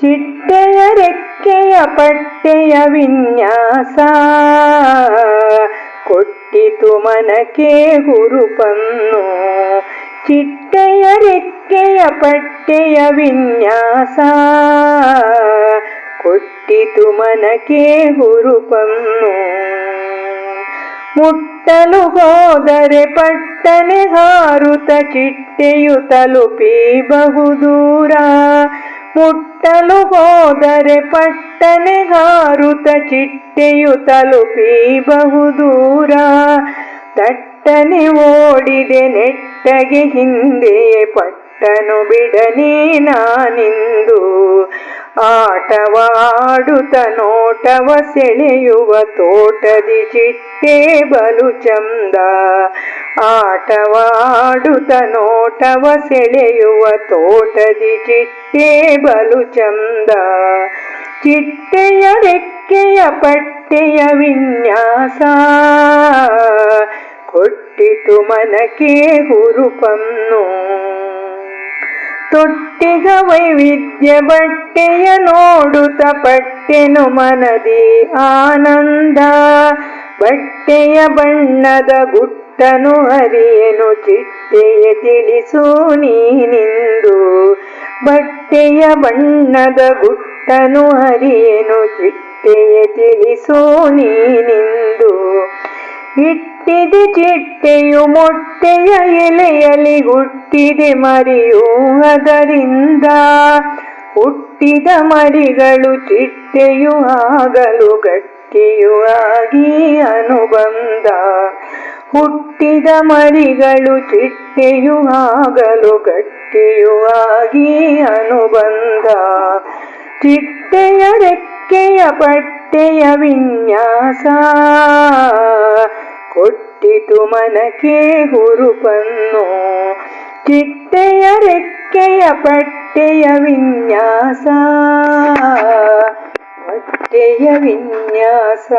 ಚಿಟ್ಟೆಯ ರೆಕ್ಕೆಯ ಪಟ್ಟೆಯ ವಿನ್ಯಾಸ ಕೊಟ್ಟಿತು ಮನಕ್ಕೆ ಹುರುಪನ್ನು. ಚಿಟ್ಟೆಯ ರೆಕ್ಕೆಯ ಪಟ್ಟೆಯ ವಿನ್ಯಾಸ ಕೊಟ್ಟಿತು ಮನಕ್ಕೆ ಹುರುಪನ್ನು. ಮುಟ್ಟಲು ಹೋದರೆ ಪಟ್ಟನೆ ಹಾರುತ್ತ ಚಿಟ್ಟೆಯು ತಲುಪಬಹುದೂರ. ಮುಟ್ಟಲು ಹೋದರೆ ಪಟ್ಟನೆ ಹಾರುತ್ತ ಚಿಟ್ಟೆಯು ತಲುಪಬಹುದೂರ. ತಟ್ಟನೆ ಓಡಿದೆ ನೆಟ್ಟಗೆ ಹಿಂದೆಯೇ ಪಟ್ಟನು ಬಿಡನೆ ನಾನಿಂದು. ಆಟವಾಡುತ್ತ ನೋಟವ ಸೆಳೆಯುವ ತೋಟದಿ ಚಿಟ್ಟೆ ಬಲು ಚಂದ. ಆಟವಾಡುತ್ತ ನೋಟವ ಸೆಳೆಯುವ ತೋಟದಿ ಚಿಟ್ಟೆ ಬಲು ಚಂದ. ಚಿಟ್ಟೆಯ ರೆಕ್ಕೆಯ ಪಟ್ಟೆಯ ವಿನ್ಯಾಸ ಕೊಟ್ಟಿತು ಮನಕ್ಕೆ ಹುರುಪನ್ನು. ತೊಟ್ಟಿಗ ವೈವಿಧ್ಯ ಬಟ್ಟೆಯ ನೋಡುತ್ತ ಪಟ್ಟೆನು ಮನದಿ ಆನಂದ. ಬಟ್ಟೆಯ ಬಣ್ಣದ ಗುಟ್ಟನು ಅರಿಯೆನು ಚಿಟ್ಟೆಯ ತಿಳಿಸು ನೀನಿಂದು. ಬಟ್ಟೆಯ ಬಣ್ಣದ ಗುಟ್ಟನು ಅರಿಯೆನು ಚಿಟ್ಟೆಯ ತಿಳಿಸು ನೀನಿಂದು. ಇಟ್ಟಿದೆ ಚಿಟ್ಟೆಯು ಮೊಟ್ಟೆಯ ಎಲೆಯಲ್ಲಿ ಹುಟ್ಟಿದೆ ಮರಿಯು ಅದರಿಂದ. ಹುಟ್ಟಿದ ಮರಿಗಳು ಚಿಟ್ಟೆಯು ಆಗಲು ಗಟ್ಟಿಯು ಆಗಿ ಅನುಬಂಧ. ಹುಟ್ಟಿದ ಮರಿಗಳು ಚಿಟ್ಟೆಯು ಆಗಲು ಗಟ್ಟಿಯು ಆಗಿ ಅನುಬಂಧ. ಚಿಟ್ಟೆಯ ರೆಕ್ಕೆಯ ಪಟ್ಟೆಯ ವಿನ್ಯಾಸ ಕೊಟ್ಟಿತು ಮನಕ್ಕೆ ಹುರುಪನ್ನು. ಚಿಟ್ಟೆಯ ರೆಕ್ಕೆಯ ಪಟ್ಟೆಯ ವಿನ್ಯಾಸ ಪಟ್ಟೆಯ ವಿನ್ಯಾಸ.